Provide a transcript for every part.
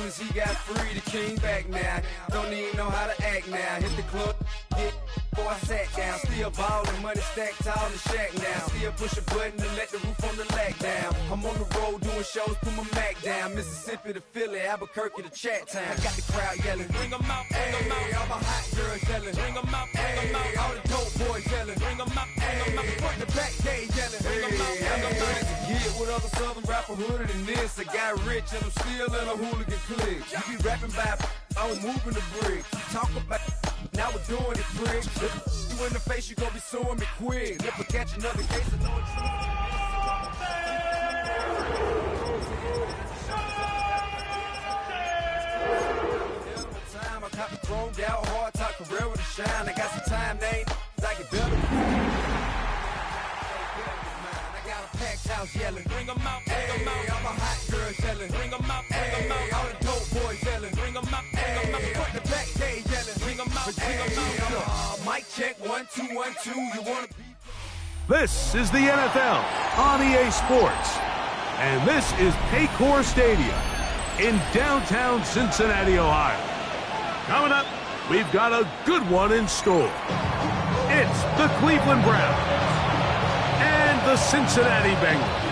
as he got free, the king back now. Don't even know how to act now. Hit the club, get before I sat down. Still ballin', money stacked tall in the shack now. Still push a button and let the roof on the lack down. I'm on the road doing shows, put my Mac down. Mississippi to Philly, Albuquerque to Chat Town. I got the crowd yelling, bring 'em out, bring 'em out. All my hot girls yelling, bring 'em out, bring 'em out. All the dope boys yelling, bring 'em out, bring 'em out. Front the back, they yelling, bring 'em out, bring 'em out. Get with other southern rapper hooded than this. I got rich and I'm still in a hooligan clique. You be rapping by, I'm moving the brick. Talk about, now we're doing it, prick. You in the face, you gon' be suing me quick. If I catch another case, I know it's time. I caught me thrown out, hard talk, career with a shine. I got some time, name, I get better. Packed house yelling, bring 'em out, bring 'em out. All my hot girls yelling, bring 'em out, bring 'em out. All the dope boys yelling, bring 'em out, bring 'em out. Front the back, they yelling, bring 'em out, bring 'em out. Mic check, 1 2 1 2. You wanna be? This is the NFL on EA Sports, and this is Paycor Stadium in downtown Cincinnati, Ohio. Coming up, we've got a good one in store. It's the Cleveland Browns and the Cincinnati Bengals.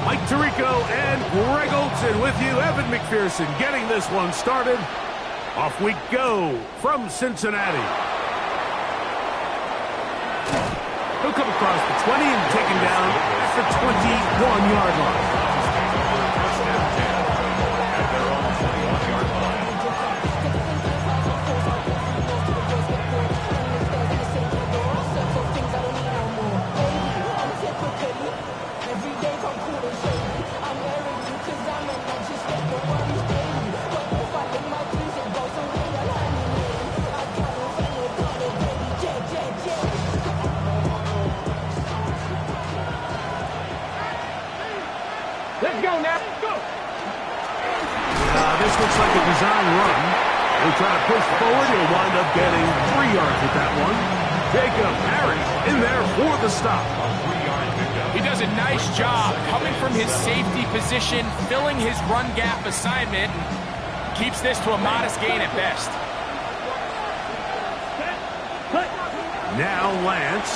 Mike Tirico and Greg Olson with you. Evan McPherson getting this one started. Off we go from Cincinnati. He'll come across the 20 and taken down at the 21-yard line. At their own 21-yard line. Let's go now. Go. This looks like a design run. He'll try to push forward. He'll wind up getting 3 yards with that one. Jacob Harris in there for the stop. He does a nice job coming from his safety position, filling his run gap assignment, keeps this to a modest gain at best. Now Lance.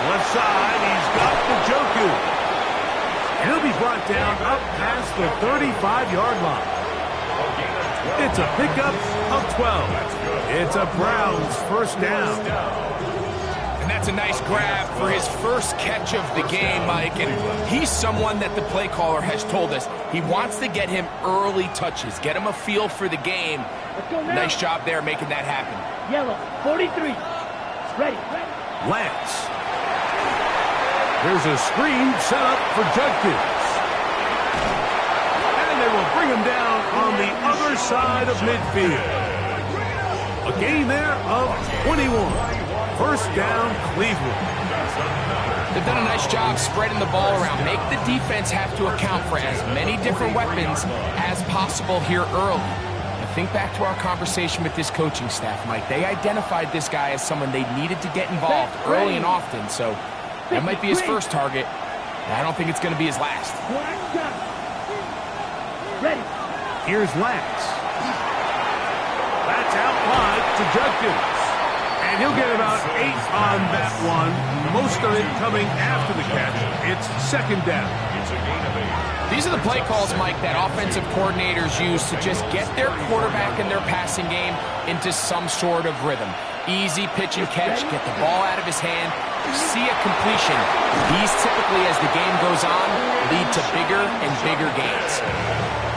Left side, he's got the Njoku. He'll be brought down up past the 35-yard line. It's a pickup of 12. It's a Browns first down. And that's a nice grab for his first catch of the game, Mike. And he's someone that the play caller has told us he wants to get him early touches, get him a feel for the game. Nice job there making that happen. Yellow, 43. Ready. Lance. There's a screen set up for Judkins. And they will bring him down on the other side of midfield. A gain there of 21. First down, Cleveland. They've done a nice job spreading the ball around. Make the defense have to account for as many different weapons as possible here early. Now think back to our conversation with this coaching staff, Mike. They identified this guy as someone they needed to get involved early and often, so that might be his first target. I don't think it's going to be his last. Ready. Here's Lance. That's out wide to Judkins. And he'll get about 8 on that one. Most of it coming after the catch. It's second down. These are the play calls, Mike, that offensive coordinators use to just get their quarterback and their passing game into some sort of rhythm. Easy pitch and catch, get the ball out of his hand, see a completion. These typically, as the game goes on, lead to bigger and bigger gains.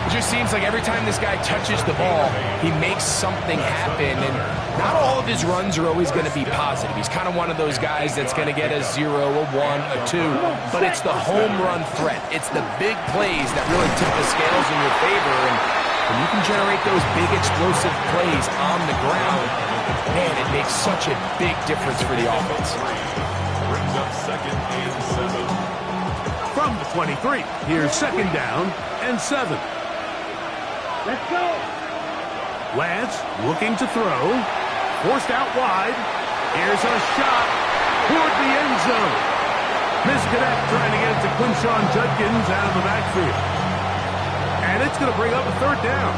It just seems like every time this guy touches the ball, he makes something happen, and not all of his runs are always going to be positive. He's kind of one of those guys that's going to get a 0, a 1, a 2, but it's the home run threat. It's the big plays that really tip the scales in your favor, and When you can generate those big explosive plays on the ground, man, it makes such a big difference for the offense. Brings up 2nd and 7. From the 23, here's 2nd down and 7. Let's go. Lance looking to throw. Forced out wide. Here's a shot toward the end zone. Misconnect trying to get it to Quinshon Judkins out of the backfield. And it's going to bring up a 3rd down.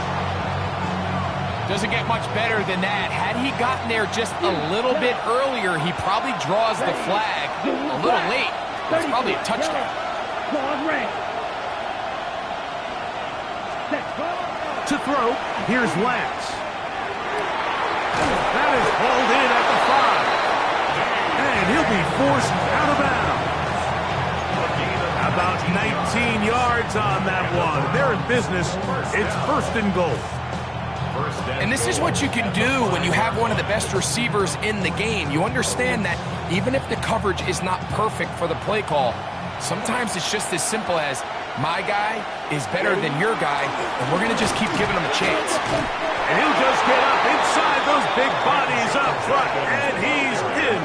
Doesn't get much better than that. Had he gotten there just a little bit earlier, he probably draws the flag a little late. It's probably a touchdown. Claws red. To throw, here's Lance. That is hauled in at the 5. And he'll be forced out of bounds. About 19 yards on that one. They're in business. It's 1st and goal. And this is what you can do when you have one of the best receivers in the game. You understand that even if the coverage is not perfect for the play call, sometimes it's just as simple as, my guy is better than your guy, and we're going to just keep giving him a chance. And he'll just get up inside those big bodies up front, and he's in.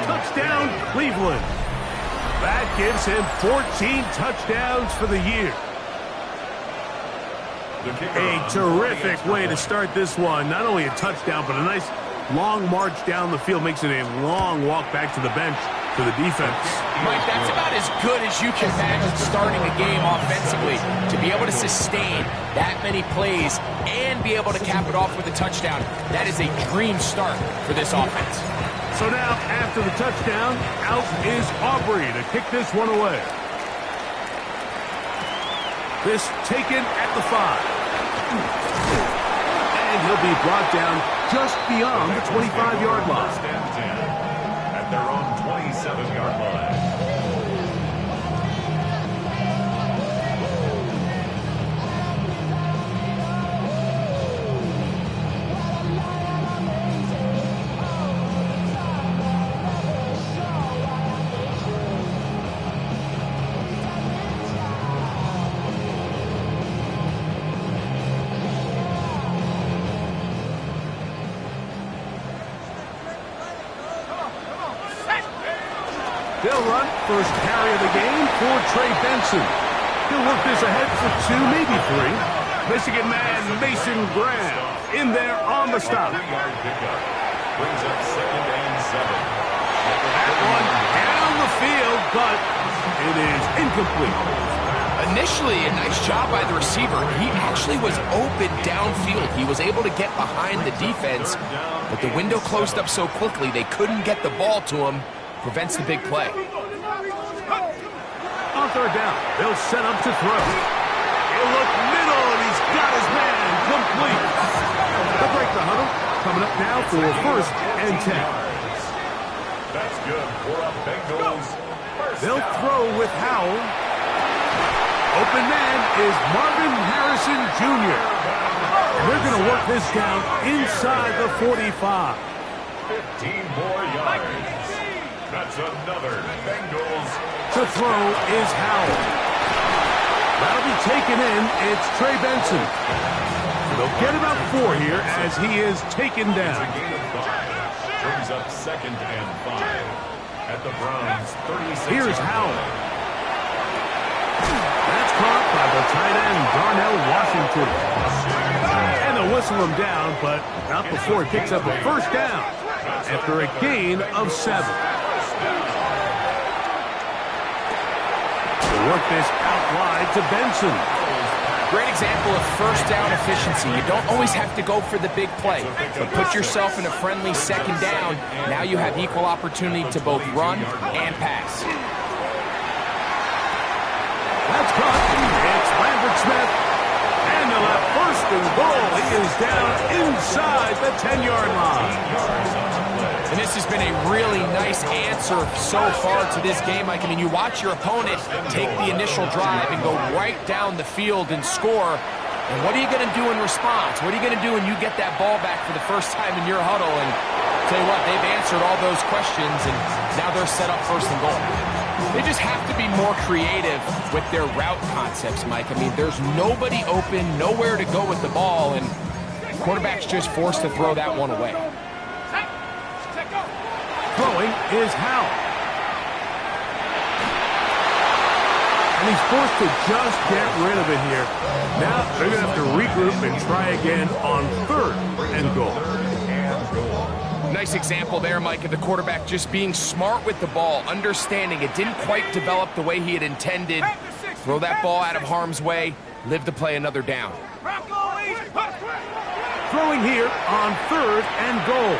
Touchdown, Cleveland. That gives him 14 touchdowns for the year. A terrific way to start this one. Not only a touchdown, but a nice long march down the field. Makes it a long walk back to the bench for the defense. Mike, that's about as good as you can imagine starting a game offensively. To be able to sustain that many plays and be able to cap it off with a touchdown, that is a dream start for this offense. So now, after the touchdown, out is Aubrey to kick this one away. This taken at the 5. And he'll be brought down just beyond the 25-yard line. At their own 27-yard line. They'll run first carry of the game for Trey Benson. He'll work this ahead for 2, maybe 3. Michigan man Mason Graham in there on the stop. 3-yard pickup. Brings up 2nd and 7. That one down the field, but it is incomplete. Initially, a nice job by the receiver. He actually was open downfield. He was able to get behind the defense, but the window closed up so quickly they couldn't get the ball to him. Prevents the big play. On 3rd down, they'll set up to throw. He'll look middle, and he's got his man complete. They'll break the huddle. Coming up now for 1st and 10. That's good for a Bengals. They'll throw with Howell. Open man is Marvin Harrison Jr. They're going to work this down inside the 45. 15 more yards. That's another Bengals. To throw is Howell. That'll be taken in. It's Trey Benson. They'll get about 4 here as he is taken down. It's a gain of 5. Brings up 2nd and 5. At the Browns, 36. Here's Howell. That's caught by the tight end, Darnell Washington. And they'll whistle him down, but not before he picks up a 1st down after a gain of 7. Work this out wide to Benson. Great example of 1st down efficiency. You don't always have to go for the big play, but put yourself in a friendly 2nd down. Now you have equal opportunity to both run and pass. That's caught. It's Lambert Smith. And they'll have 1st and goal. He is down inside the 10-yard line. And this has been a really nice answer so far to this game. Mike, I mean, you watch your opponent take the initial drive and go right down the field and score. And what are you going to do in response? What are you going to do when you get that ball back for the first time in your huddle? And tell you what, they've answered all those questions, and now they're set up 1st and goal. They just have to be more creative with their route concepts, Mike. I mean, there's nobody open, nowhere to go with the ball, and the quarterback's just forced to throw that one away. Throwing is Howell. And he's forced to just get rid of it here. Now they're going to have to regroup and try again on 3rd and goal. Nice example there, Mike, of the quarterback just being smart with the ball, understanding it didn't quite develop the way he had intended. Throw that ball out of harm's way, live to play another down. Throwing here on 3rd and goal.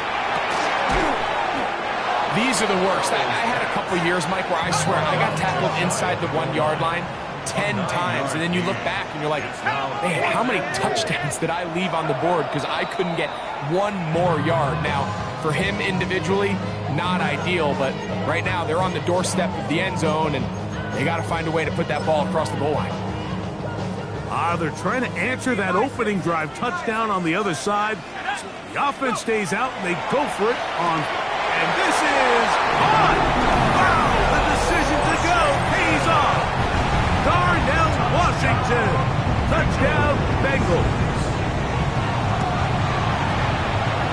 These are the worst. I had a couple years, Mike, where I swear I got tackled inside the 1-yard line 10 times, and then you look back and you're like, man, how many touchdowns did I leave on the board because I couldn't get one more yard? Now, for him individually, not ideal, but right now they're on the doorstep of the end zone, and they got to find a way to put that ball across the goal line. They're trying to answer that opening drive touchdown on the other side. The offense stays out, and they go for it on... And this is on! Wow! The decision to go pays off! Darnell Washington! Touchdown, Bengals!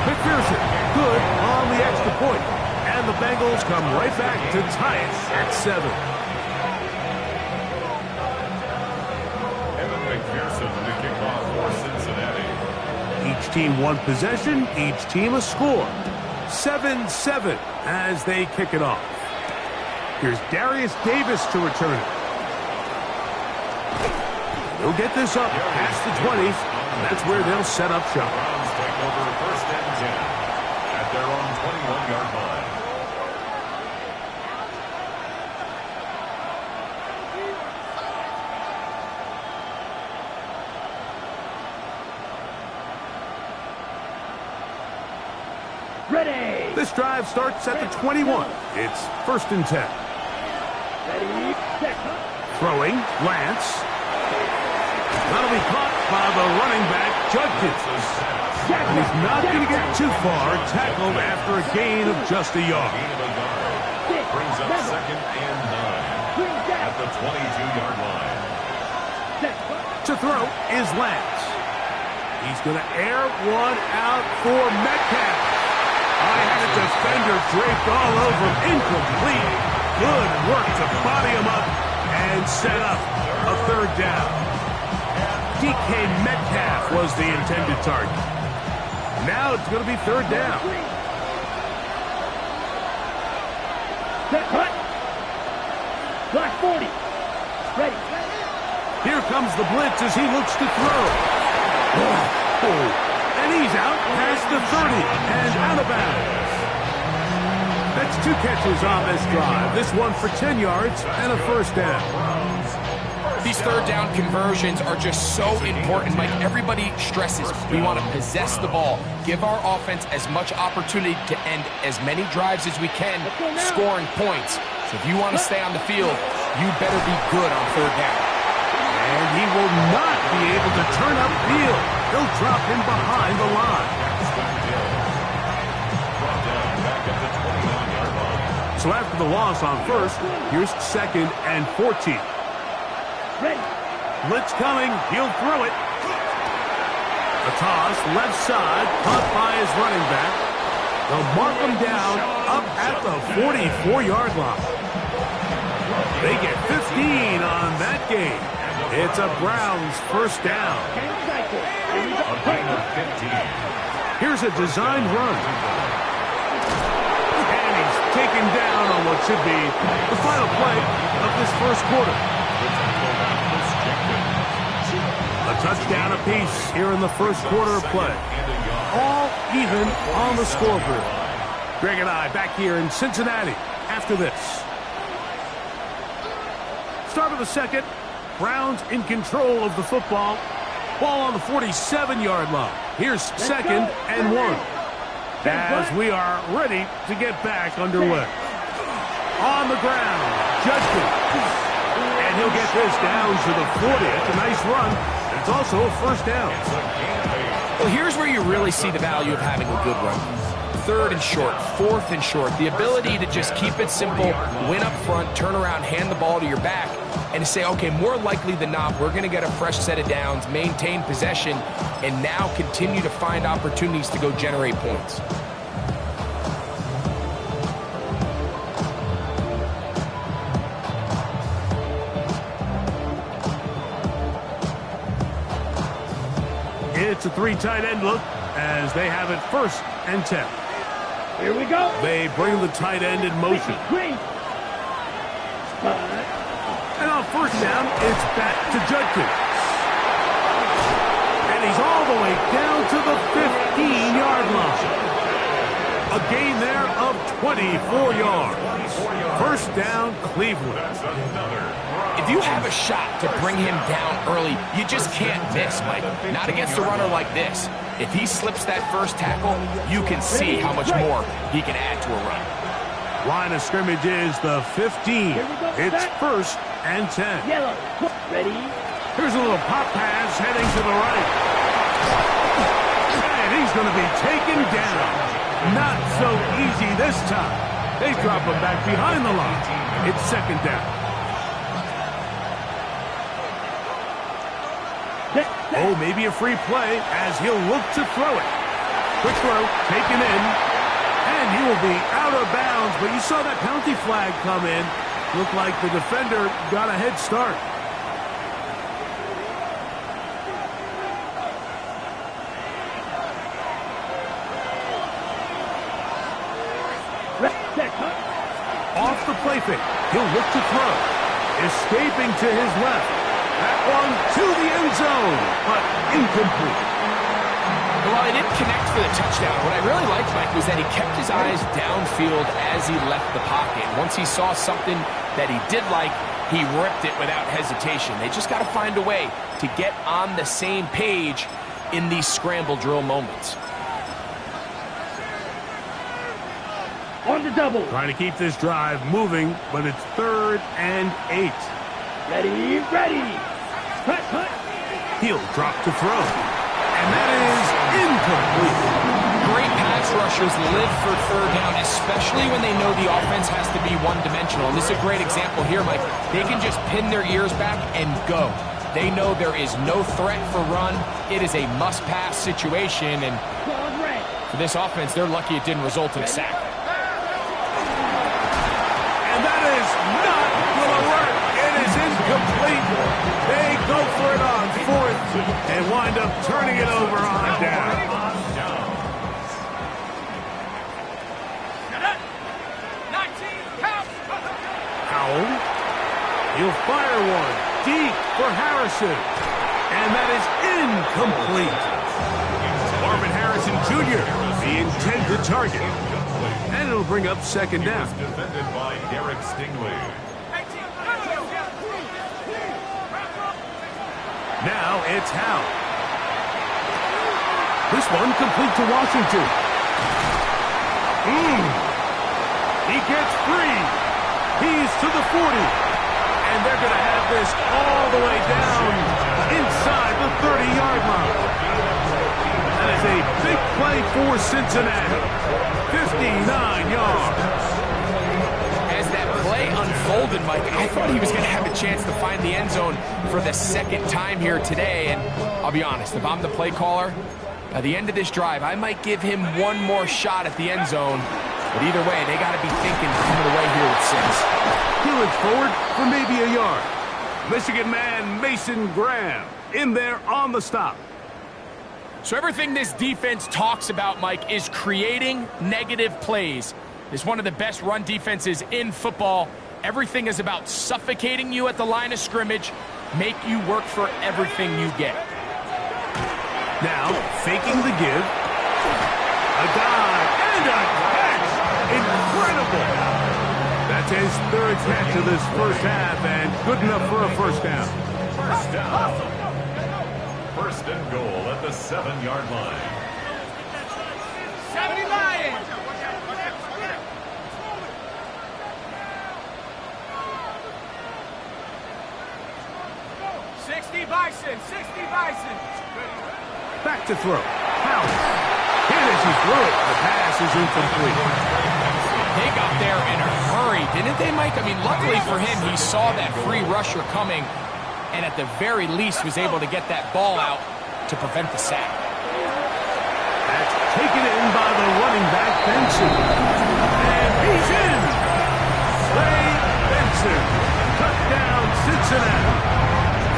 McPherson, good on the extra point. And the Bengals come right back to tie it at 7. Evan McPherson to kick off for Cincinnati. Each team one possession, each team a score. 7-7 as they kick it off. Here's Darius Davis to return it. They'll get this up past the 20s, and that's where they'll set up shop. Browns take over 1st and 10 at their own 21-yard line. Ready. This drive starts at the 21. It's 1st and 10. Ready. Set. Throwing, Lance. That'll be caught by the running back, Judkins. And he's not going to get too far, tackled after a gain of just a yard. Brings up 2nd and 9 at the 22-yard line. To throw is Lance. He's going to air one out for Metcalf. I had a defender draped all over him. Incomplete. Good work to body him up and set up a 3rd down. DK Metcalf was the intended target. Now it's going to be 3rd down. Set. Cut. Black 40. Ready. Here comes the blitz as he looks to throw. Oh. And he's out past the 30 and out of bounds. That's 2 catches on this drive. This one for 10 yards and a 1st down. These 3rd down conversions are just so important, Mike. Everybody stresses we want to possess the ball, give our offense as much opportunity to end as many drives as we can, scoring points. So if you want to stay on the field, you better be good on 3rd down. And he will not be able to turn upfield. He'll drop him behind the line. So after the loss on 1st, here's 2nd and 14. Ready. Blitz coming. He'll throw it. A toss, left side, caught by his running back. They'll mark him down up at the 44-yard line. They get 15 on that game. It's a Browns 1st down. Here's a designed run. And he's taken down on what should be the final play of this 1st quarter. A touchdown apiece here in the 1st quarter of play. All even on the scoreboard. Greg and I back here in Cincinnati after this. Start of the 2nd. Browns in control of the football. Ball on the 47-yard line. Here's 2nd and 1. As we are ready to get back underway. On the ground, Judkins. And he'll get this down to the 40. It's a nice run. It's also a 1st down. Well, here's where you really see the value of having a good run. 3rd and short, 4th and short, the ability to just keep it simple, win up front, turn around, hand the ball to your back, and to say, okay, more likely than not, we're going to get a fresh set of downs, maintain possession, and now continue to find opportunities to go generate points. It's a 3 tight end look as they have it 1st and 10. Here we go. They bring the tight end in motion. Green. And on 1st down, it's back to Judkins. And he's all the way down to the 15-yard line. A gain there of 24 yards. 1st down, Cleveland. If you have a shot to bring him down early, you just can't miss, Mike. Not against a runner like this. If he slips that 1st tackle, you can see how much more he can add to a run. Line of scrimmage is the 15. It's 1st and 10. Yellow. Ready. Here's a little pop pass heading to the right. And he's going to be taken down. Not so easy this time. They drop him back behind the line. It's 2nd down. Oh, maybe a free play as he'll look to throw it. Quick throw, taken in, and he will be out of bounds. But you saw that penalty flag come in. Looked like the defender got a head start. Off the play fake, he'll look to throw. Escaping to his left. That one to the end zone, but incomplete. Well, he didn't connect for the touchdown. What I really liked, Mike, was that he kept his eyes downfield as he left the pocket. Once he saw something that he did like, he ripped it without hesitation. They just got to find a way to get on the same page in these scramble drill moments. On the double. Trying to keep this drive moving, but it's 3rd and 8. Ready, ready. Cut, cut. He'll drop to throw. And that is incomplete. Great pass rushers live for 3rd down, especially when they know the offense has to be one-dimensional. And this is a great example here, Mike. They can just pin their ears back and go. They know there is no threat for run. It is a must-pass situation. And for this offense, they're lucky it didn't result in a sack. And that is not going to work. It is incomplete. They go for it on 4th and wind up turning it over on down. Howell. He'll fire one deep for Harrison. And that is incomplete. Marvin Harrison Jr., the intended target. And it'll bring up 2nd down. Defended by Derek Stingley. Now it's Howell. This one complete to Washington. He gets free. He's to the 40. And they're going to have this all the way down inside the 30-yard line. That is a big play for Cincinnati. 59 yards. As that play unfolded, Mike, I thought he was going to have a chance to find the end zone for the 2nd time here today. And I'll be honest, if I'm the play caller, by the end of this drive, I might give him one more shot at the end zone. But either way, they got to be thinking coming away here with 6. He looks forward for maybe a yard. Michigan man Mason Graham in there on the stop. So everything this defense talks about, Mike, is creating negative plays. It's one of the best run defenses in football. Everything is about suffocating you at the line of scrimmage, make you work for everything you get. Now, faking the give. A dive and a catch. Incredible. That's his 3rd catch of this 1st half and good enough for a 1st down. 1st down. 1st and goal at the 7-yard line. 70 Lions. 60 Bison. 60 Bison. Back to throw. Howell. It is tries, he threw it. The pass is incomplete. They got there in a hurry, didn't they, Mike? I mean, luckily for him, he saw that free rusher coming and at the very least was able to get that ball out to prevent the sack. That's taken in by the running back, Benson. And he's in! Trey Benson. Touchdown, Cincinnati.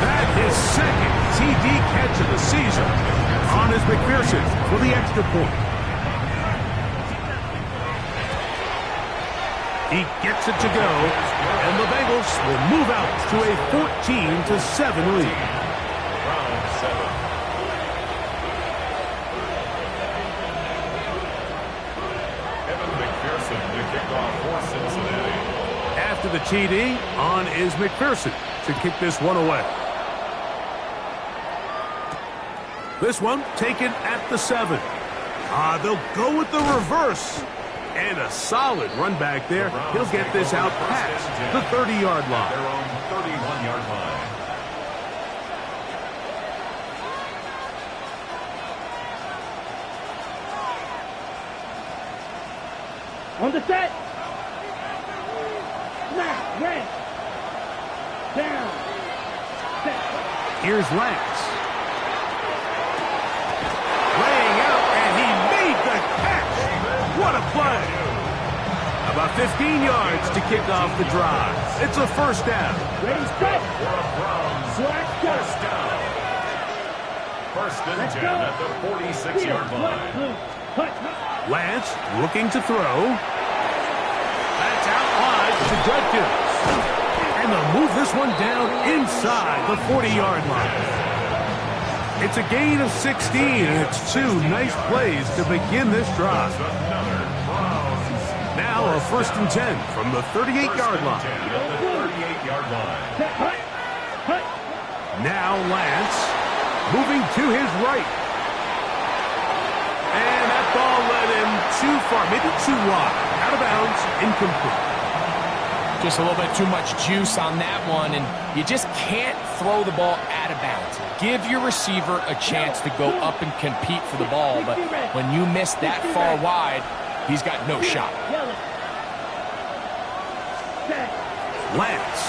That is second TD catch of the season. On is McPherson for the extra point. He gets it to go, and the Bengals will move out to a 14-7 lead. Round 7. Evan McPherson to kick off for Cincinnati. After the TD, on is McPherson to kick this one away. This one taken at the 7. They'll go with the reverse. And a solid run back there. He'll get this out past the 30-yard line. Their own 31-yard line. On the set. Snap, red. Down. Set. Here's Lance. Laying out, and he made the catch. What a play. About 15 yards to kick off the drive. It's a first down. Ready, set. Black First down. First and 10 at the 46-yard line. Lance looking to throw. That's out wide to Judkins. And they'll move this one down inside the 40-yard line. It's a gain of 16, and it's two nice plays to begin this drive. Now a first and 10 from the 38-yard line. Now Lance moving to his right. And that ball led him too far, maybe too wide. Out of bounds, incomplete. Just a little bit too much juice on that one, and you just can't throw the ball out of bounds. Give your receiver a chance to go up and compete for the ball, but when you miss that far wide, he's got no shot. Lance.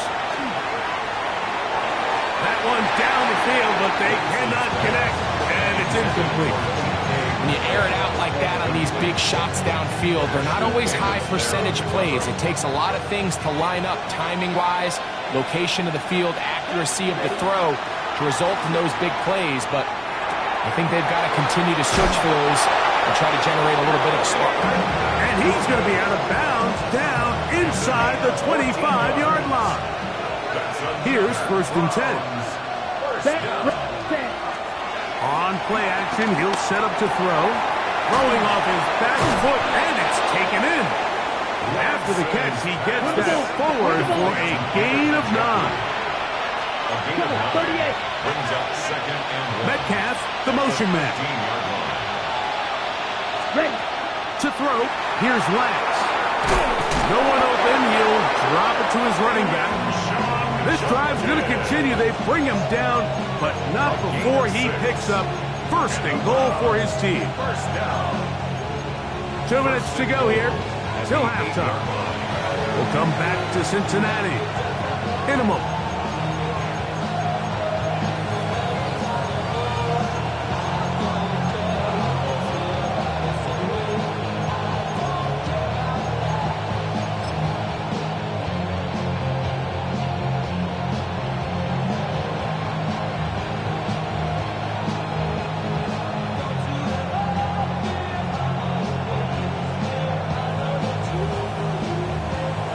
That one's down the field, but they cannot connect, and it's incomplete. When you air it out like that on these big shots downfield, they're not always high percentage plays. It takes a lot of things to line up timing-wise, location of the field, accuracy of the throw to result in those big plays, but I think they've got to continue to search for those and try to generate a little bit of a spark. And he's going to be out of bounds down inside the 25-yard line. Here's first and 10. On play action, he'll set up to throw. Throwing off his back foot, and it's taken in. After the catch, he gets that forward for a gain of 9. A gain of 9 brings up second and 1. Metcalf, the motion man. Ready. To throw, here's Lance. No one open, he'll drop it to his running back. This drive's going to continue. They bring him down, but not before he picks up first and goal for his team. First down. 2 minutes to go here till halftime. We'll come back to Cincinnati in a moment.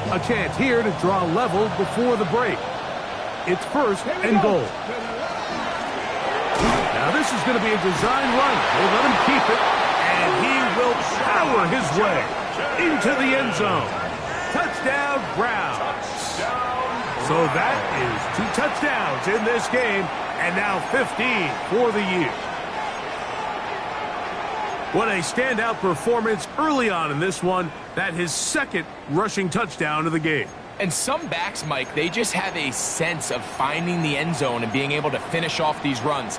A chance here to draw level before the break. It's first and goal. Now this is going to be a design run. They let him keep it, and he will power his way into the end zone. Touchdown, Browns. So that is 2 touchdowns in this game, and now 15 for the year. What a standout performance early on in this one. That his second rushing touchdown of the game. And some backs, Mike, they just have a sense of finding the end zone and being able to finish off these runs.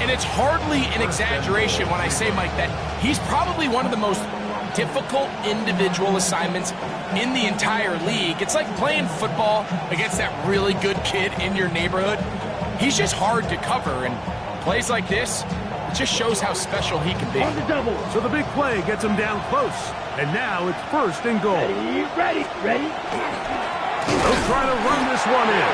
And it's hardly an exaggeration when I say, Mike, that he's probably one of the most difficult individual assignments in the entire league. It's like playing football against that really good kid in your neighborhood. He's just hard to cover, and plays like this, it just shows how special he can be. On the double. So the big play gets him down close, and now it's 1st and goal. Ready. They'll try to run this one in,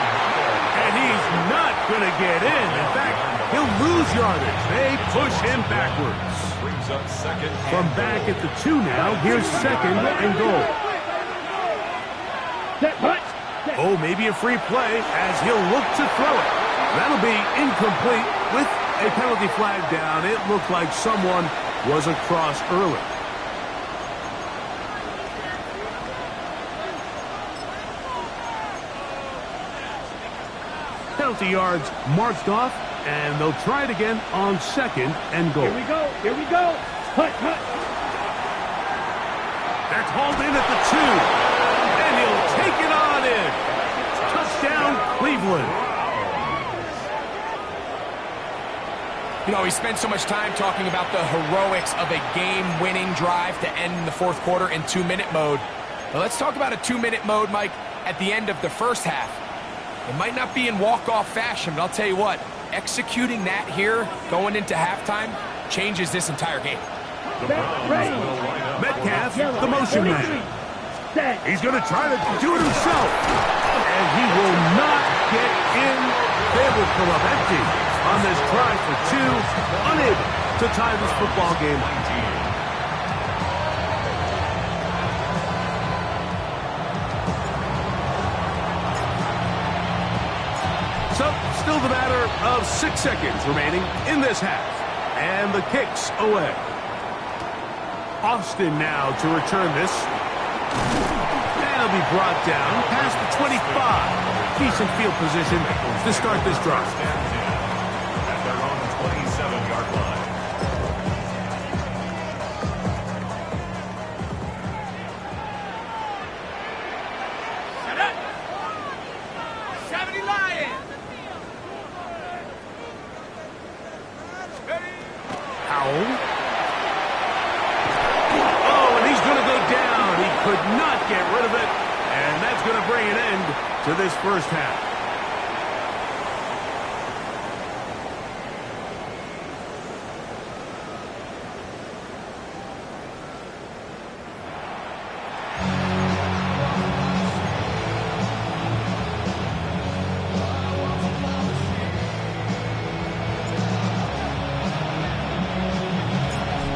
and he's not going to get in. In fact, he'll lose yardage. They push him backwards. Brings up 2nd. From back at the 2 now, here's 2nd and goal. Oh, maybe a free play as he'll look to throw it. That'll be incomplete with a penalty flag down. It looked like someone was across early. Penalty yards marched off, and they'll try it again on 2nd and goal. Here we go. Hut. That's hauled in at the 2, and he'll take it on in. Touchdown, Cleveland. You know, he spent so much time talking about the heroics of a game-winning drive to end the 4th quarter in 2-minute mode. But let's talk about a 2-minute mode, Mike, at the end of the 1st half. It might not be in walk-off fashion, but I'll tell you what, executing that here, going into halftime, changes this entire game. Metcalf, the motion man. He's going to try to do it himself. And he will not get in. They will come up empty on this try for 2, unable to tie this football game. So, still the matter of 6 seconds remaining in this half. And the kick's away. Austin now to return this. That'll be brought down past the 25. Decent field position to start this drive. At their own 27-yard line. Shut up! 70 Lions! Howell. Oh, and he's going to go down. He could not get rid of it. And that's going to bring an end to this 1st half.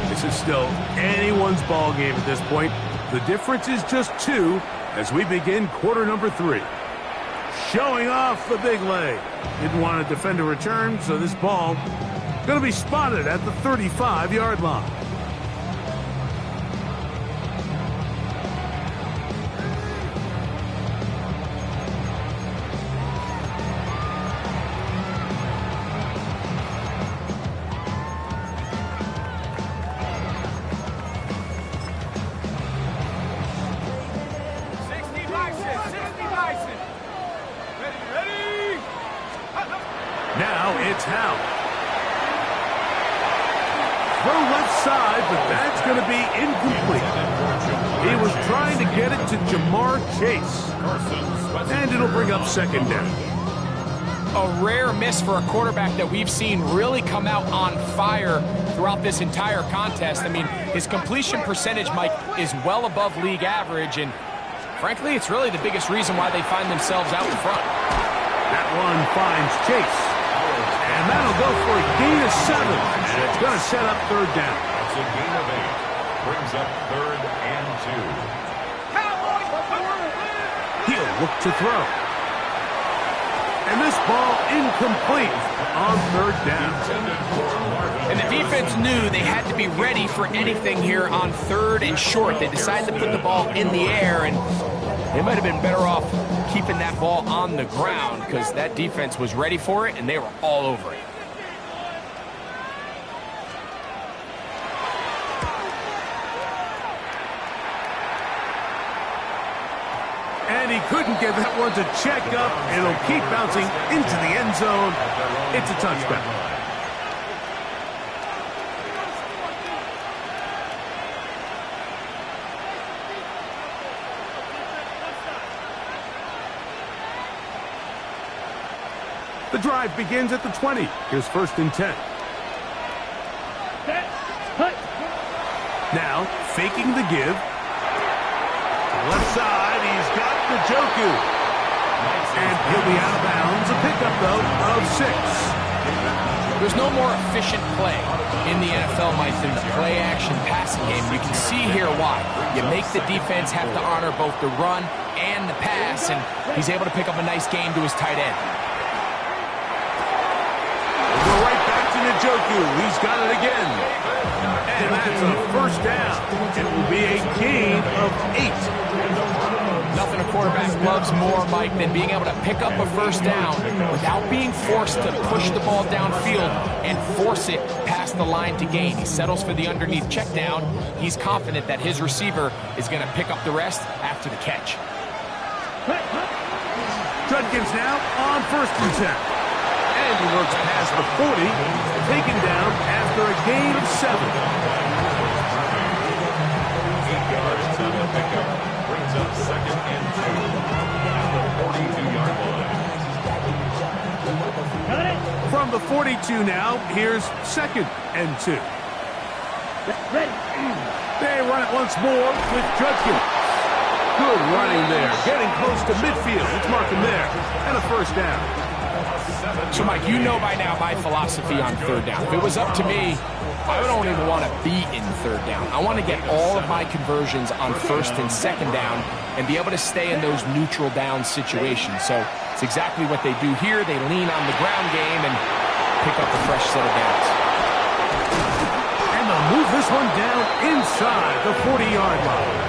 This is still anyone's ball game at this point. The difference is just 2 as we begin quarter number 3. Showing off the big leg. Didn't want to defend a return, so this ball going to be spotted at the 35-yard line. Now it's Howell. Throw left side, but that's going to be incomplete. He was trying to get it to Jamar Chase. And it'll bring up 2nd down. A rare miss for a quarterback that we've seen really come out on fire throughout this entire contest. I mean, his completion percentage, Mike, is well above league average, and frankly, it's really the biggest reason why they find themselves out in front. That one finds Chase. And that'll go for a gain of 7. And it's going to set up 3rd down. That's a gain of 8. Brings up 3rd and 2. He'll look to throw. And this ball incomplete on 3rd down. And the defense knew they had to be ready for anything here on 3rd and short. They decided to put the ball in the air, and they might have been better off keeping that ball on the ground because that defense was ready for it, and they were all over it. And he couldn't get that one to check up. It'll keep bouncing into the end zone. It's a touchdown. The drive begins at the 20. Here's 1st and 10. Set. Hut. Now, faking the give. Left side, he's got the Njoku. And he'll be out of bounds. A pickup, though, of 6. There's no more efficient play in the NFL, Mike, than the play-action passing game. You can see here why. You make the defense have to honor both the run and the pass, and he's able to pick up a nice gain to his tight end. We'll go right back to Njoku. He's got it again. And that's a 1st down. It will be a gain of 8. Nothing a quarterback loves more, Mike, than being able to pick up a 1st down without being forced to push the ball downfield and force it past the line to gain. He settles for the underneath check down. He's confident that his receiver is going to pick up the rest after the catch. Judkins now on 1st and 10. And he works past the 40, taken down after a gain of 7. 8 yards on the pickup. Brings up 2nd and 2 at the 42-yard line. From the 42 now, here's 2nd and 2. Ready. They run it once more with Judkins. Good running there. Getting close to midfield. Let's mark him there. And a 1st down. So, Mike, you know by now my philosophy on 3rd down. If it was up to me, I don't even want to be in 3rd down. I want to get all of my conversions on 1st and 2nd down and be able to stay in those neutral down situations. So it's exactly what they do here. They lean on the ground game and pick up a fresh set of downs. And they'll move this one down inside the 40-yard line.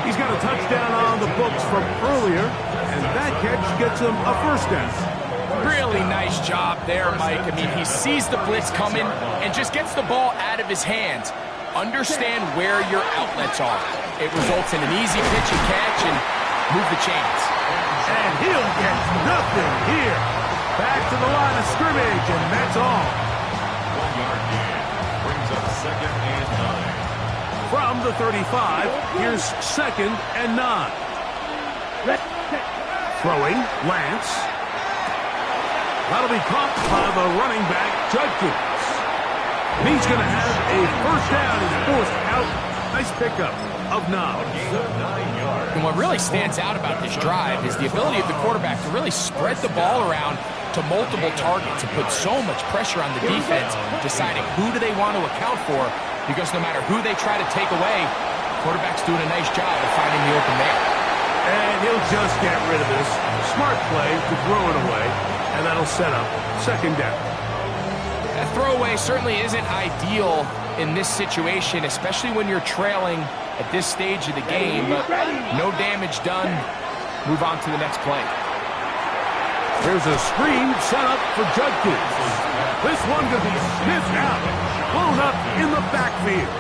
He's got a touchdown on the books from earlier, and that catch gets him a 1st down. Really nice job there, Mike. I mean, he sees the blitz coming and just gets the ball out of his hands. Understand where your outlets are. It results in an easy pitch and catch and move the chains. And he'll get nothing here. Back to the line of scrimmage, and that's all. 1-yard gain. Brings up 2nd and 9. From the 35, here's 2nd and 9. Throwing, Lance. That'll be caught by the running back, Judkins. He's going to have a 1st down. He's forced out. Nice pickup of 9. And what really stands out about this drive is the ability of the quarterback to really spread the ball around to multiple targets and put so much pressure on the defense, deciding who do they want to account for, because no matter who they try to take away, the quarterback's doing a nice job of finding the open man. And he'll just get rid of this. Smart play to throw it away, and that'll set up 2nd down. That throwaway certainly isn't ideal in this situation, especially when you're trailing at this stage of the game, but no damage done. Move on to the next play. There's a screen set up for Judkins. This one could be sniffed out, blown up in the backfield.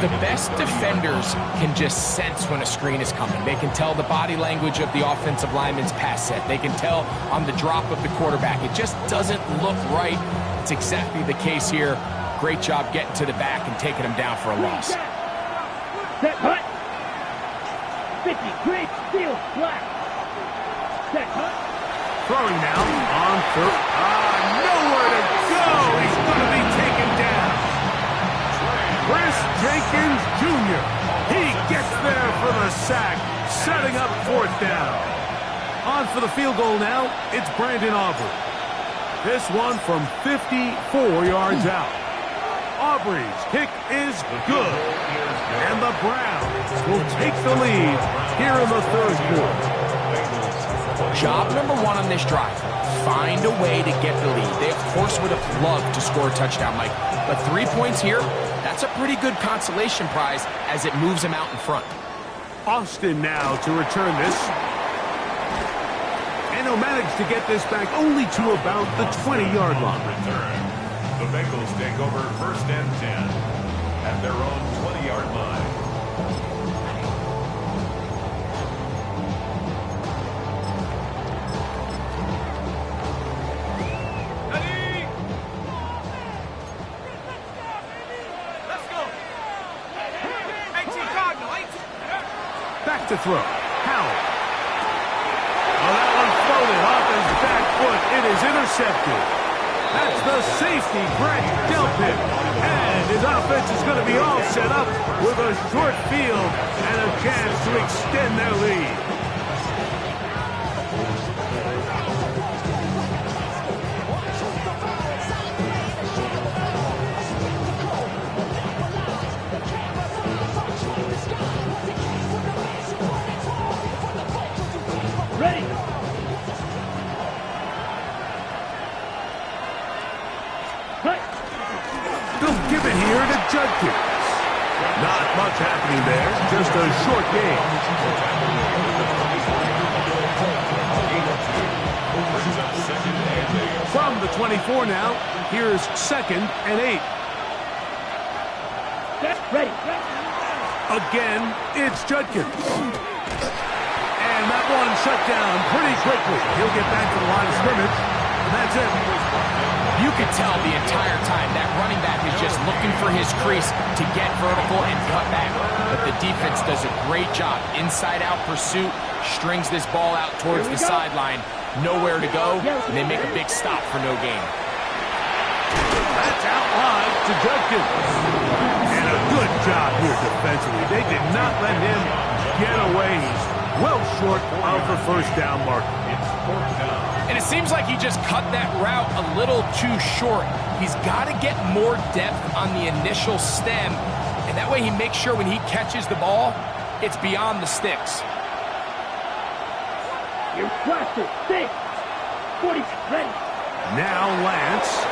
The best defenders can just sense when a screen is coming. They can tell the body language of the offensive lineman's pass set. They can tell on the drop of the quarterback. It just doesn't look right. It's exactly the case here. Great job getting to the back and taking him down for a loss. Set. Hut. 50. Great. Steal. Black. Set. Hut. Throwing now on 3rd. Nowhere to go. He's going to be taken down. Chris Jenkins Jr. He gets there for the sack, setting up 4th down. On for the field goal now, it's Brandon Aubrey. This one from 54 yards out. Aubrey's kick is good. And the Browns will take the lead here in the 3rd quarter. Job number 1 on this drive, find a way to get the lead. They, of course, would have loved to score a touchdown, Mike. But 3 points here, that's a pretty good consolation prize as it moves them out in front. Austin now to return this. And he'll manage to get this back only to about the 20-yard line. Return. The Bengals take over 1st and 10 at their own 20-yard line. Back to throw. Howell. Oh, that one floated off his back foot. It is intercepted. That's the safety, Greg Delpit. And his offense is going to be all set up with a short field and a chance to extend their lead. Ready. Cut. They'll give it here to Judkins. Not much happening there, just a short game. From the 24 now, here's 2nd and 8. Ready. Again, it's Judkins. And that one shut down pretty quickly. He'll get back to the line of scrimmage, and that's it. You could tell the entire time that running back is just looking for his crease to get vertical and cut back. But the defense does a great job. Inside-out pursuit, strings this ball out towards the sideline. Nowhere to go, and they make a big stop for no gain. That's out wide to Judkins. And a good job here defensively. They did not let him get away. He's well short of the first down marker. And it seems like he just cut that route a little too short. He's got to get more depth on the initial stem, and that way he makes sure when he catches the ball, it's beyond the sticks. You're blasted. 6. 40. Ready. Now Lance.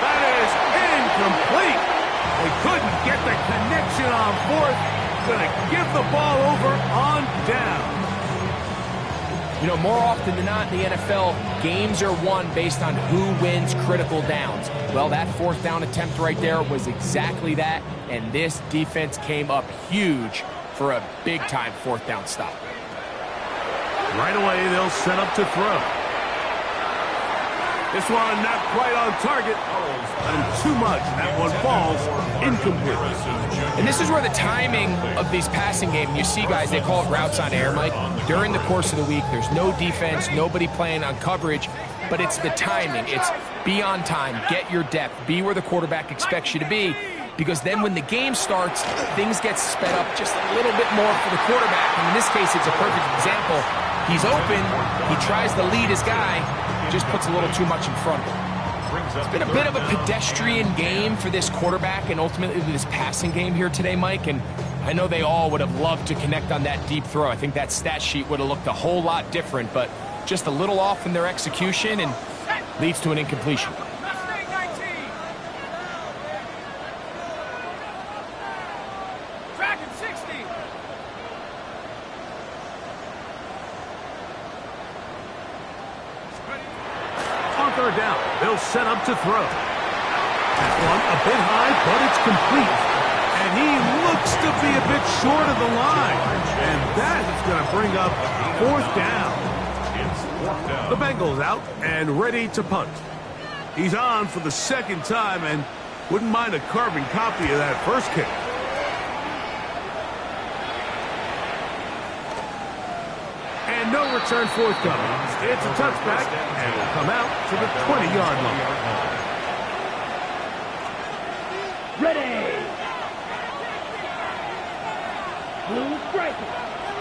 That is incomplete. They couldn't get the connection on 4th. Gonna give the ball over on down. You know, more often than not in the NFL, games are won based on who wins critical downs. Well, that 4th down attempt right there was exactly that, and this defense came up huge for a big-time 4th down stop. Right away, they'll set up to throw. This one not quite on target, and too much. That one falls incomplete. And this is where the timing of these passing game, you see guys, they call it routes on air, Mike. During the course of the week, there's no defense, nobody playing on coverage, but it's the timing. It's be on time, get your depth, be where the quarterback expects you to be, because then when the game starts, things get sped up just a little bit more for the quarterback. And in this case, it's a perfect example. He's open, he tries to lead his guy, just puts a little too much in front of him. It's been a bit of a pedestrian game for this quarterback and ultimately this passing game here today, Mike, and I know they all would have loved to connect on that deep throw. I think that stat sheet would have looked a whole lot different, but just a little off in their execution and leads to an incompletion. Third down. They'll set up to throw. That one a bit high, but it's complete. And he looks to be a bit short of the line. And that is going to bring up 4th down. The Bengals out and ready to punt. He's on for the 2nd time and wouldn't mind a carbon copy of that first kick. And no return forthcoming. It's a touchback, and will come out to the 20-yard line. Ready. Blue striker.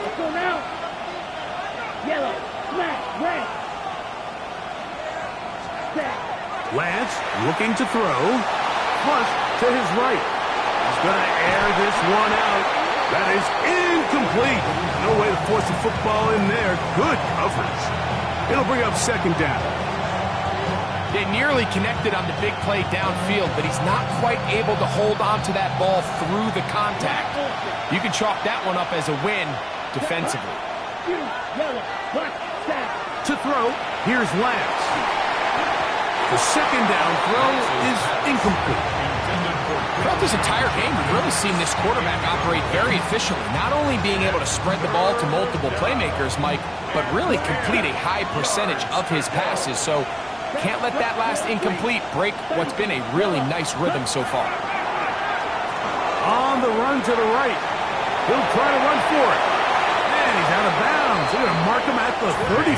Let's go now. Yellow. Black. Red. Set. Lance looking to throw. Flush to his right. He's going to air this one out. That is incomplete. No way to force the football in there. Good coverage. It'll bring up 2nd down. They nearly connected on the big play downfield, but he's not quite able to hold on to that ball through the contact. You can chalk that one up as a win defensively. To throw, here's Lance. The 2nd down throw is incomplete. Throughout this entire game, we've really seen this quarterback operate very efficiently, not only being able to spread the ball to multiple playmakers, Mike, but really complete a high percentage of his passes. So can't let that last incomplete break what's been a really nice rhythm so far. On the run to the right. He'll try to run for it. And And he's out of bounds. They're going to mark him at the 35.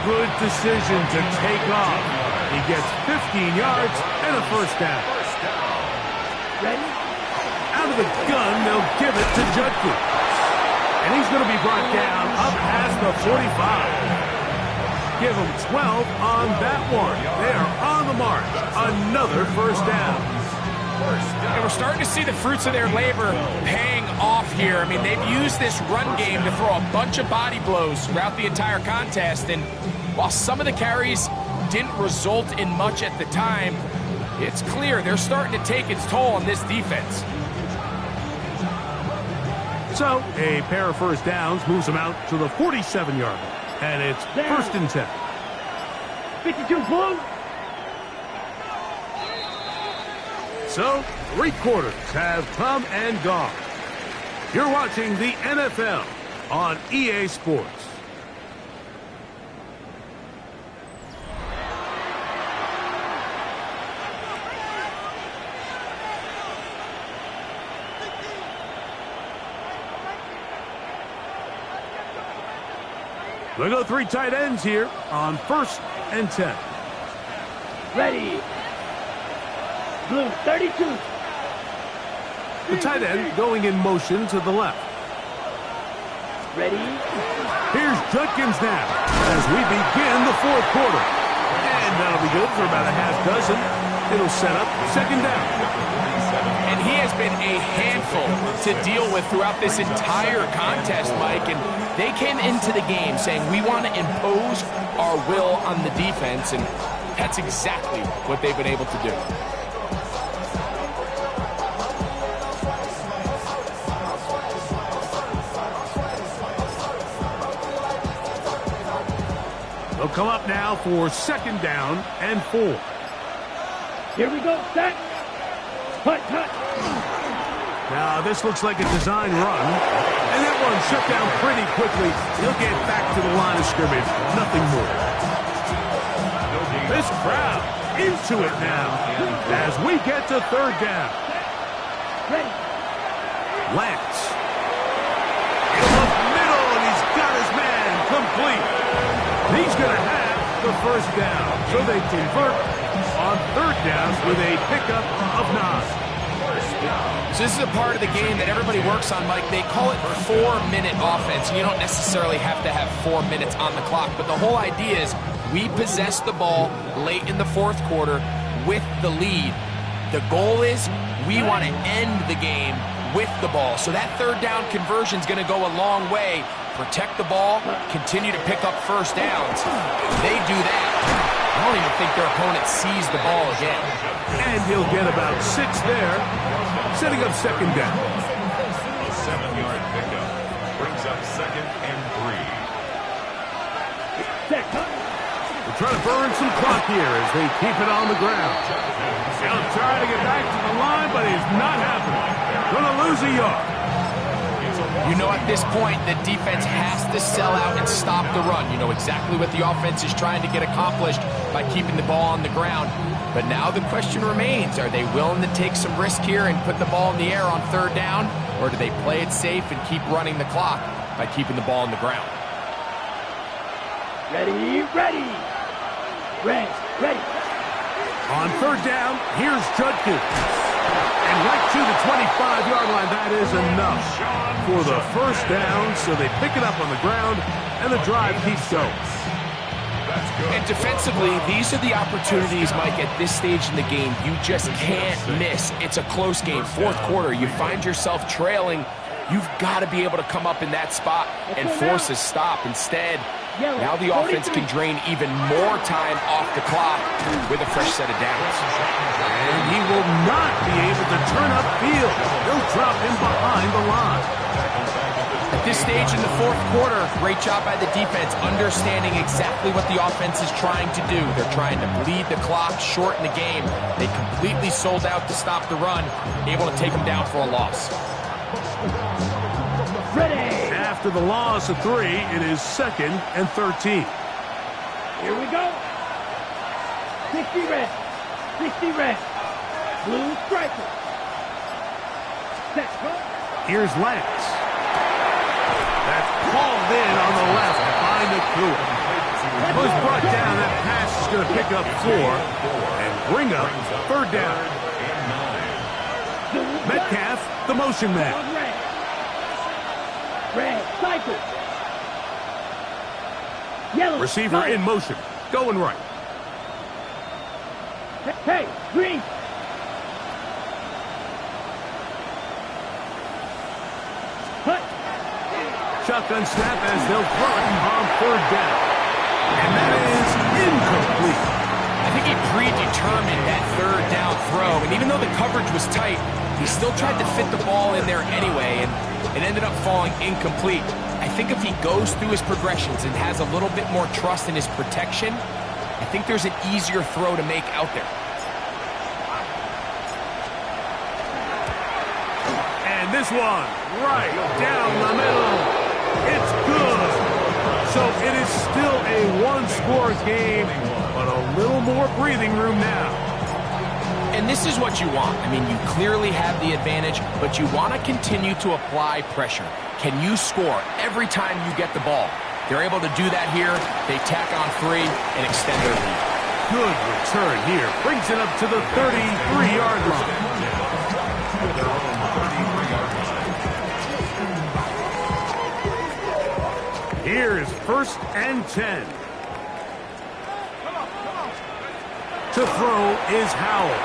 Good decision to take off. He gets 15 yards and a first down. Ready? Out of the gun, they'll give it to Judkins. And he's going to be brought down up past the 45. Give him 12 on that one. They are on the march. Another first down. And we're starting to see the fruits of their labor paying off here. I mean, they've used this run game to throw a bunch of body blows throughout the entire contest. And while some of the carries didn't result in much at the time, it's clear they're starting to take its toll on this defense. So, a pair of first downs moves them out to the 47-yard line. And it's first and 10. 52 Blue. So, 3 quarters have come and gone. You're watching the NFL on EA Sports. They go 3 tight ends here on first and 10. Ready. Blue 32. The tight end going in motion to the left. Ready. Here's Judkins now as we begin the 4th quarter. And that'll be good for about a half dozen. It'll set up second down. And he has been a handful to deal with throughout this entire contest, Mike. And they came into the game saying, we want to impose our will on the defense. And that's exactly what they've been able to do. They'll come up now for second down and 4. Here we go. Set. Hut, hut. Now, this looks like a design run. And that one shut down pretty quickly. He'll get back to the line of scrimmage. Nothing more. This crowd into it now as we get to third down. Ready. Lance. In the middle, and he's got his man complete. He's going to have the first down. So they convert on third down with a pickup of 9. So this is a part of the game that everybody works on, Mike. They call it 4-minute offense. You don't necessarily have to have 4 minutes on the clock, but the whole idea is we possess the ball late in the 4th quarter with the lead. The goal is we want to end the game with the ball. So that third down conversion is going to go a long way. Protect the ball, continue to pick up first downs. They do that. I don't even think their opponent sees the ball again. And he'll get about 6 there, setting up second down. A 7-yard pickup brings up second and 3. Set. They're trying to burn some clock here as they keep it on the ground. They'll try to get back to the line, but it's not happening. Going to lose a yard. You know, at this point, the defense has to sell out and stop the run. You know exactly what the offense is trying to get accomplished by keeping the ball on the ground. But now the question remains, are they willing to take some risk here and put the ball in the air on third down? Or do they play it safe and keep running the clock by keeping the ball on the ground? Ready, ready. Ready, ready. On third down, here's Judkins. And right to the 25-yard line, that is enough for the first down. So they pick it up on the ground, and the drive keeps going. And defensively, these are the opportunities, Mike, at this stage in the game you just can't miss. It's a close game. 4th quarter, you find yourself trailing. You've got to be able to come up in that spot and force a stop. Instead, now the offense can drain even more time off the clock with a fresh set of downs. And he will not be able to turn upfield. They'll drop him behind the line. At this stage in the 4th quarter, great job by the defense, understanding exactly what the offense is trying to do. They're trying to bleed the clock, shorten the game. They completely sold out to stop the run, able to take them down for a loss. Ready. After the loss of 3, it is second and 13. Here we go. 60 red. 60 red. Blue striker. Set. Go. Here's Lance. hauled in on the left by Nakua. Was brought down. That pass is going to pick up 4 and bring up third down. Metcalf, the motion man. Red, cycle. Yellow, Receiver right. in motion. Going right. Hey, green. Hut. Shotgun snap as they'll throw it on third down. And that is incomplete. I think he predetermined that third down throw, and even though the coverage was tight, he still tried to fit the ball in there anyway, and it ended up falling incomplete. I think if he goes through his progressions and has a little bit more trust in his protection, I think there's an easier throw to make out there. And this one, right down the middle. It's good. So it is still a one-score game, but a little more breathing room now. And this is what you want. I mean, you clearly have the advantage, but you want to continue to apply pressure. Can you score every time you get the ball? They're able to do that here. They tack on 3 and extend their lead. Good return here. Brings it up to the 33-yard line. Here is 1st and 10. To throw is Howell.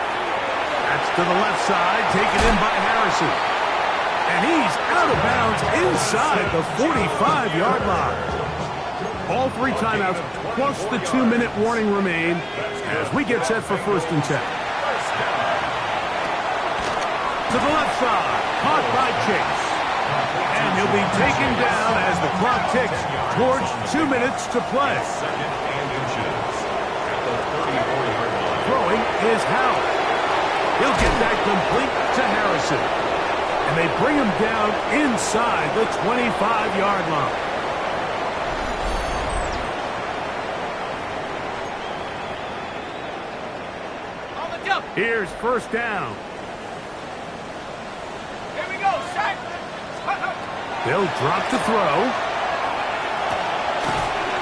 That's to the left side, taken in by Harrison. And he's out of bounds inside the 45-yard line. All 3 timeouts plus the 2-minute warning remain as we get set for 1st and 10. To the left side, caught by Chase. And he'll be taken down as the clock ticks towards 2 minutes to play. Throwing is Howell. He'll get that complete to Harrison. And they bring him down inside the 25-yard line. Here's 1st down. Here we go, set. They'll drop to throw.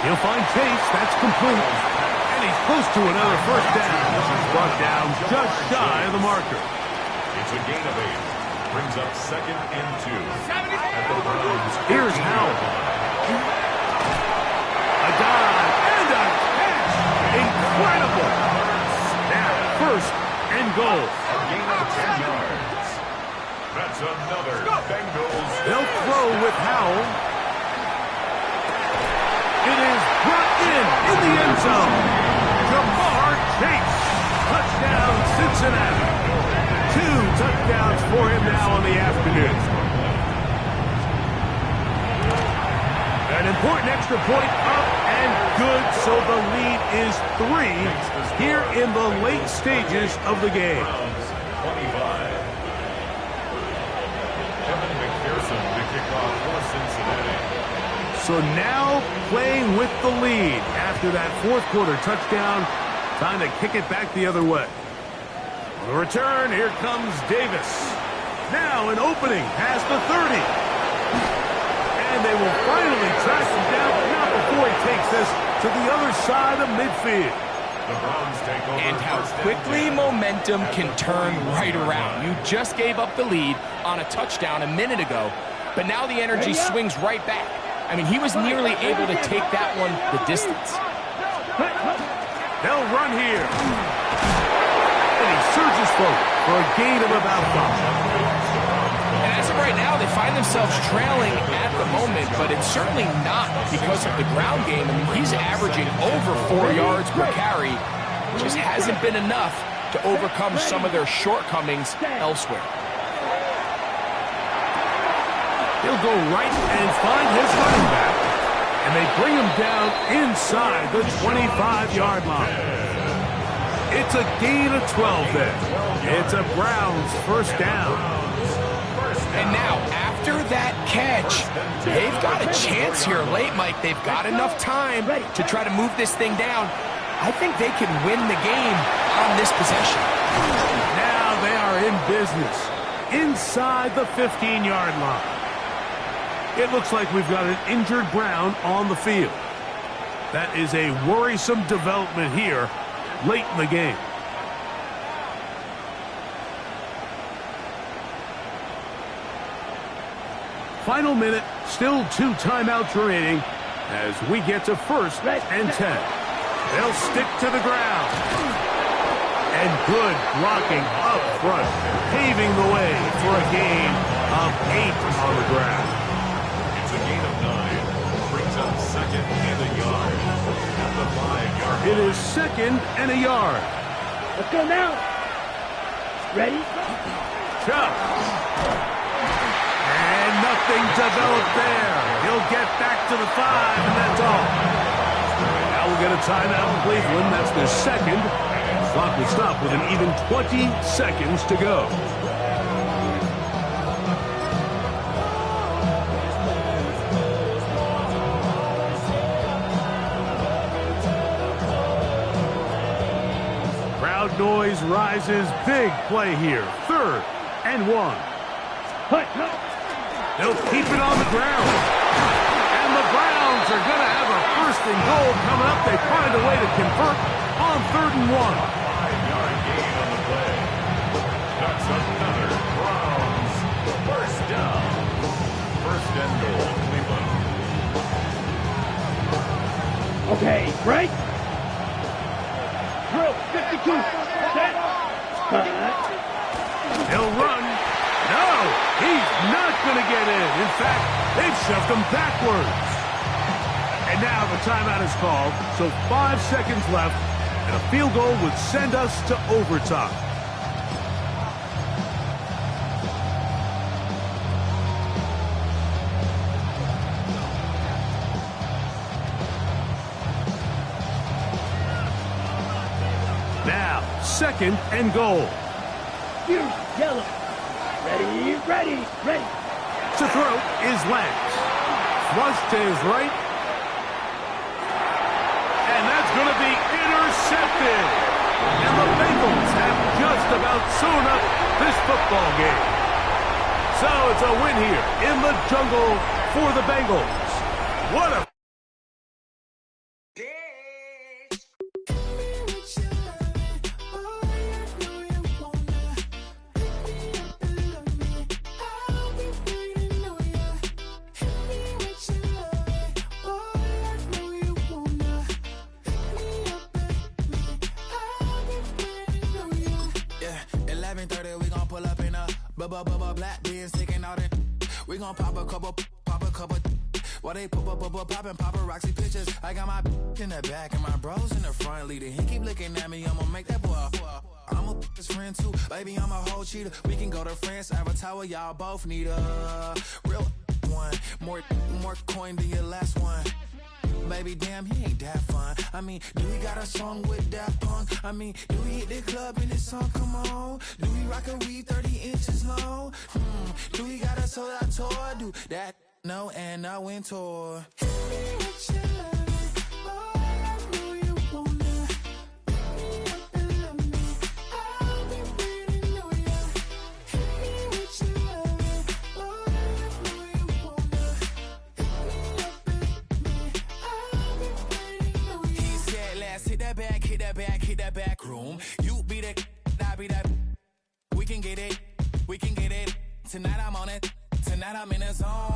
He'll find Chase. That's complete. And he's close to another 1st down. He's brought down just shy of the marker. It's a gain of 8. Brings up 2nd and 2. Here's Howell. A dive and a catch. Incredible. Now 1st and goal. A gain of 10 yards. That's another Bengals. They'll throw with Howell. It is brought in the end zone. Jamar Chase. Touchdown, Cincinnati. 2 touchdowns for him now on the afternoon. An important extra point up and good, so the lead is 3 here in the late stages of the game. 25. Kevin McPherson to kick off for Cincinnati. So now playing with the lead after that 4th quarter touchdown. Time to kick it back the other way. On the return, here comes Davis. Now an opening past the 30. And they will finally track him down, but not before he takes this to the other side of midfield. The Browns take over. And how quickly momentum can turn right around. You just gave up the lead on a touchdown a minute ago, but now the energy swings right back. I mean, he was nearly able to take that one the distance. They'll run here. And he surges forward for a gain of about 5. And as of right now, they find themselves trailing at the moment, but it's certainly not because of the ground game. I mean, he's averaging over 4 yards per carry. Just hasn't been enough to overcome some of their shortcomings elsewhere. He'll go right and find his running back. And they bring him down inside the 25-yard line. It's a gain of 12 there. It's a Browns 1st down. And now, after that catch, they've got a chance here late, Mike. They've got enough time to try to move this thing down. I think they can win the game on this possession. Now they are in business inside the 15-yard line. It looks like we've got an injured Brown on the field. That is a worrisome development here late in the game. Final minute, still 2 timeouts remaining as we get to 1st and 10. They'll stick to the ground. And good blocking up front, paving the way for a gain of 8 on the ground. It's a gain of 9. Brings up 2nd and a yard at the 5-yard line. It is 2nd and a yard. Let's go now. Ready? Chuck. And nothing developed there. He'll get back to the 5, and that's all. Now we'll get a timeout in Cleveland. That's their 2nd. Clock will stop with an even 20 seconds to go. Crowd noise rises. Big play here. 3rd and 1. They'll keep it on the ground. And the Browns are going to have a 1st and goal coming up. They find a way to convert on 3rd and 1. 5-yard gain on the play. That's another Browns 1st down. 1st and goal, Cleveland. Okay, break. Drill, 52. Set. He'll run. No, he's not going to get in. In fact, they've shoved him backwards. And now the timeout is called, so 5 seconds left, and a field goal would send us to overtime. Now, 2nd and goal. Here's yellow. Ready, ready, ready. To throw is Lance. Flush to his right. And that's going to be intercepted. And the Bengals have just about sewn up this football game. So it's a win here in the jungle for the Bengals. What a... Black beans sticking out it. We gon' pop a couple. While they poppin' paparazzi pictures. I got my in the back and my bros in the front leader. He keep looking at me, I'ma make that boy. I'm a his friend too, baby, I'm a whole cheater. We can go to France, Avatar, y'all both need a real one. More coin than your last one. Baby, damn, he ain't that fun. I mean, do we got a song with that punk? I mean, do we hit the club in this song? Come on. Do we rock a weed 30 inches long? Do we got a sold out tour? Do that? No, and I went tour. Hit that back room. You be the, I be that. We can get it. Tonight I'm on it. Tonight I'm in the zone.